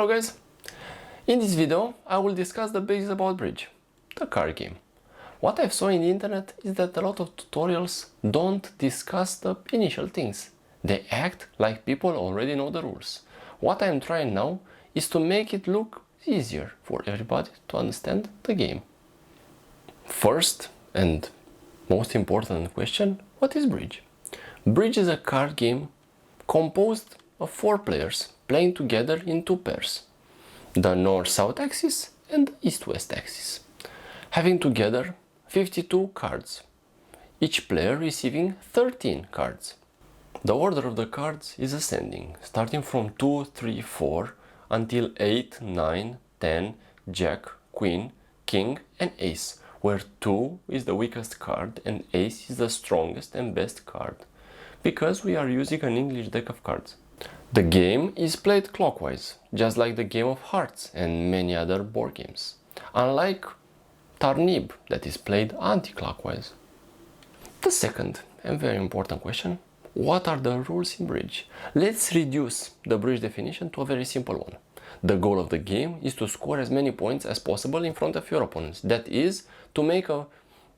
Hello guys! In this video I will discuss the basics about bridge, the card game. What I've saw in the internet is that a lot of tutorials don't discuss the initial things. They act like people already know the rules. What I'm trying now is to make it look easier for everybody to understand the game. First and most important question, what is bridge? Bridge is a card game composed of 4 players playing together in 2 pairs, the north-south axis and the east-west axis, having together 52 cards, each player receiving 13 cards. The order of the cards is ascending, starting from 2, 3, 4 until 8, 9, 10, Jack, Queen, King and Ace, where 2 is the weakest card and Ace is the strongest and best card, because we are using an English deck of cards. The game is played clockwise, just like the game of Hearts and many other board games, unlike Tarnib that is played anti-clockwise. The second and very important question, what are the rules in bridge? Let's reduce the bridge definition to a very simple one. The goal of the game is to score as many points as possible in front of your opponents, that is, to make a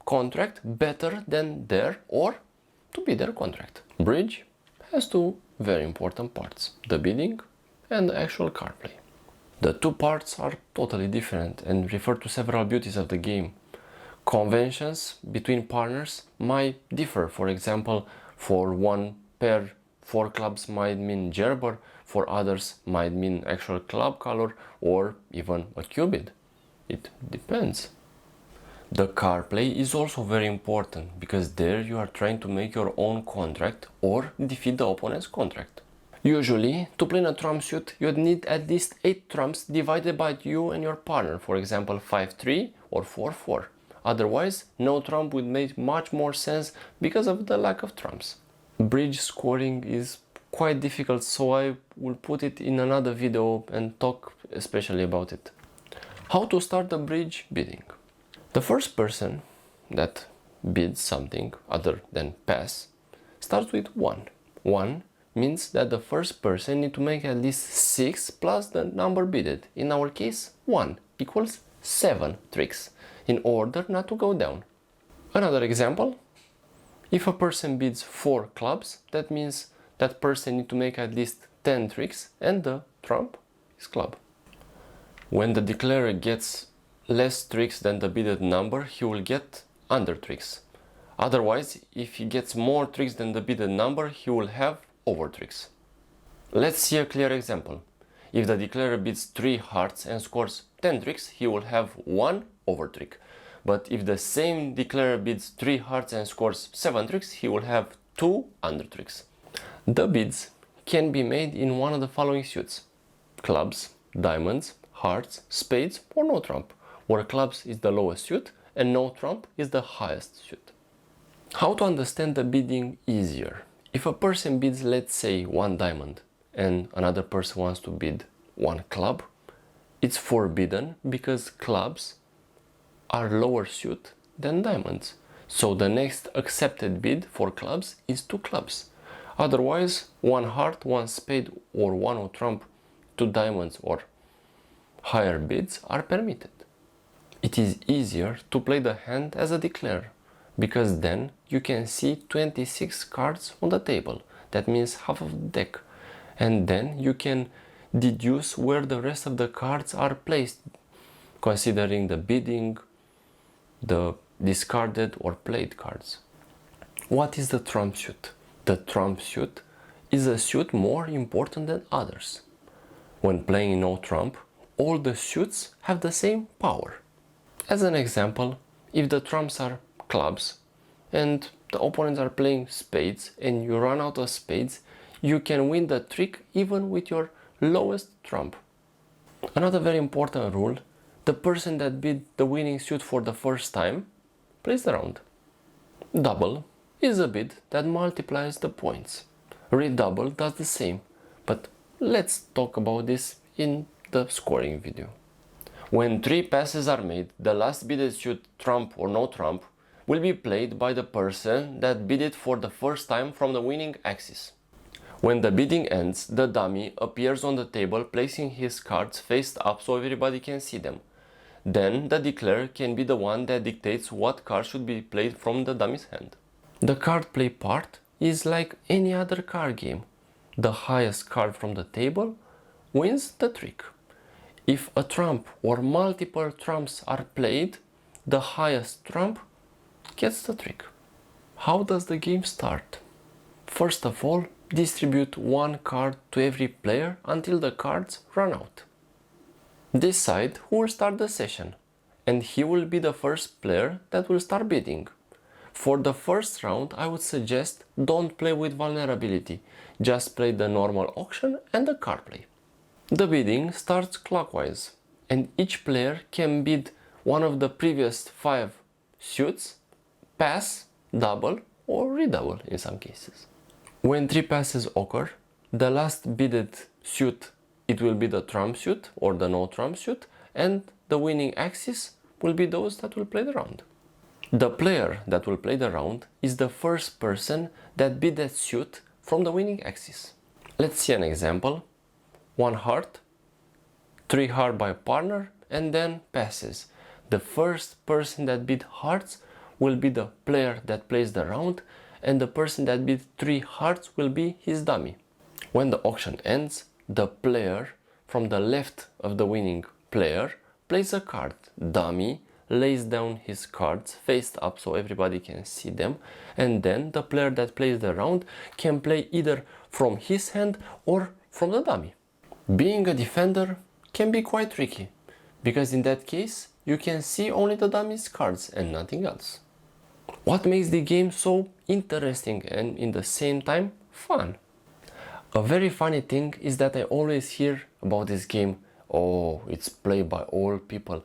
contract better than their or to be their contract. Bridge has 2 very important parts, the bidding and the actual card play. The 2 parts are totally different and refer to several beauties of the game. Conventions between partners might differ. For example, for one pair 4 clubs might mean gerber, for others might mean actual club color or even a cubid. It depends. The card play is also very important because there you are trying to make your own contract or defeat the opponent's contract. Usually, to play in a trump suit, you'd need at least 8 trumps divided by you and your partner, for example 5-3 or 4-4. Otherwise, no trump would make much more sense because of the lack of trumps. Bridge scoring is quite difficult, so I will put it in another video and talk especially about it. How to start the bridge bidding? The first person that bids something other than pass starts with 1. 1 means that the first person needs to make at least 6 plus the number bidded. In our case, 1 equals 7 tricks, in order not to go down. Another example, if a person bids 4 clubs, that means that person needs to make at least 10 tricks and the trump is club. When the declarer gets less tricks than the bidded number, he will get under tricks. Otherwise, if he gets more tricks than the bidded number, he will have over tricks. Let's see a clear example. If the declarer bids 3 hearts and scores 10 tricks, he will have 1 over trick. But if the same declarer bids 3 hearts and scores 7 tricks, he will have 2 under tricks. The bids can be made in one of the following suits: clubs, diamonds, hearts, spades or no trump, where clubs is the lowest suit and no trump is the highest suit. How to understand the bidding easier? If a person bids, let's say, 1 diamond and another person wants to bid 1 club, it's forbidden because clubs are lower suit than diamonds. So the next accepted bid for clubs is 2 clubs. Otherwise, 1 heart, 1 spade or 1 trump, 2 diamonds or higher bids are permitted. It is easier to play the hand as a declarer, because then you can see 26 cards on the table, that means half of the deck, and then you can deduce where the rest of the cards are placed, considering the bidding, the discarded or played cards. What is the trump suit? The trump suit is a suit more important than others. When playing no trump, all the suits have the same power. As an example, if the trumps are clubs and the opponents are playing spades and you run out of spades, you can win the trick even with your lowest trump. Another very important rule, the person that bid the winning suit for the first time plays the round. Double is a bid that multiplies the points. Redouble does the same, but let's talk about this in the scoring video. When 3 passes are made, the last bidded suit, trump or no trump, will be played by the person that bid it for the first time from the winning axis. When the bidding ends, the dummy appears on the table placing his cards face up so everybody can see them. Then the declarer can be the one that dictates what card should be played from the dummy's hand. The card play part is like any other card game. The highest card from the table wins the trick. If a trump or multiple trumps are played, the highest trump gets the trick. How does the game start? First of all, distribute one card to every player until the cards run out. Decide who will start the session, and he will be the first player that will start bidding. For the first round, I would suggest don't play with vulnerability, just play the normal auction and the card play. The bidding starts clockwise, and each player can bid one of the previous 5 suits, pass, double or redouble in some cases. When 3 passes occur, the last bidded suit, it will be the trump suit or the no trump suit, and the winning axis will be those that will play the round. The player that will play the round is the first person that bid that suit from the winning axis. Let's see an example. 1 heart, 3 heart by partner, and then passes. The first person that bid hearts will be the player that plays the round, and the person that bid 3 hearts will be his dummy. When the auction ends, the player from the left of the winning player plays a card. Dummy lays down his cards face up so everybody can see them, and then the player that plays the round can play either from his hand or from the dummy. Being a defender can be quite tricky, because in that case you can see only the dummy's cards and nothing else. What makes the game so interesting and in the same time fun? A very funny thing is that I always hear about this game, oh, it's played by old people.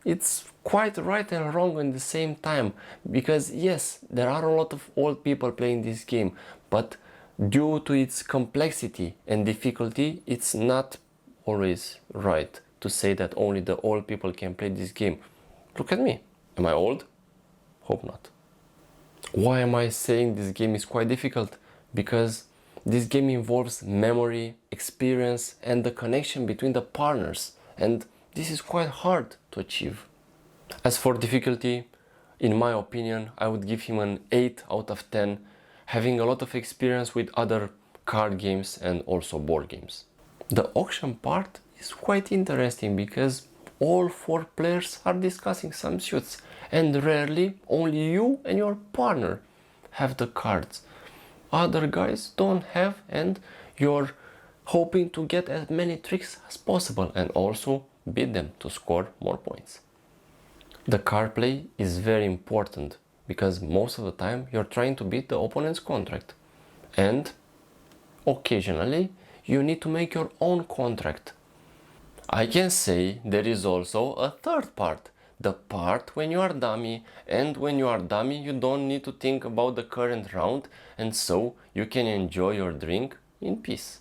It's quite right and wrong at the same time, because yes, there are a lot of old people playing this game, but due to its complexity and difficulty, it's not always right to say that only the old people can play this game. Look at me. Am I old? Hope not. Why am I saying this game is quite difficult? Because this game involves memory, experience, and the connection between the partners, and this is quite hard to achieve. As for difficulty, in my opinion, I would give him an 8 out of 10, having a lot of experience with other card games and also board games. The auction part is quite interesting because all 4 players are discussing some suits, and rarely only you and your partner have the cards. Other guys don't have, and you're hoping to get as many tricks as possible and also beat them to score more points. The card play is very important because most of the time you're trying to beat the opponent's contract, and occasionally you need to make your own contract. I can say there is also a third part, the part when you are dummy, and when you are dummy you don't need to think about the current round, and so you can enjoy your drink in peace.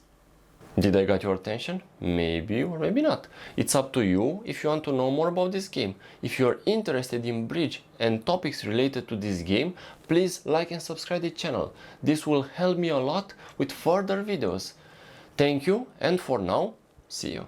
Did I got your attention? Maybe or maybe not. It's up to you if you want to know more about this game. If you're interested in bridge and topics related to this game, please like and subscribe the channel. This will help me a lot with further videos. Thank you, and for now, see you.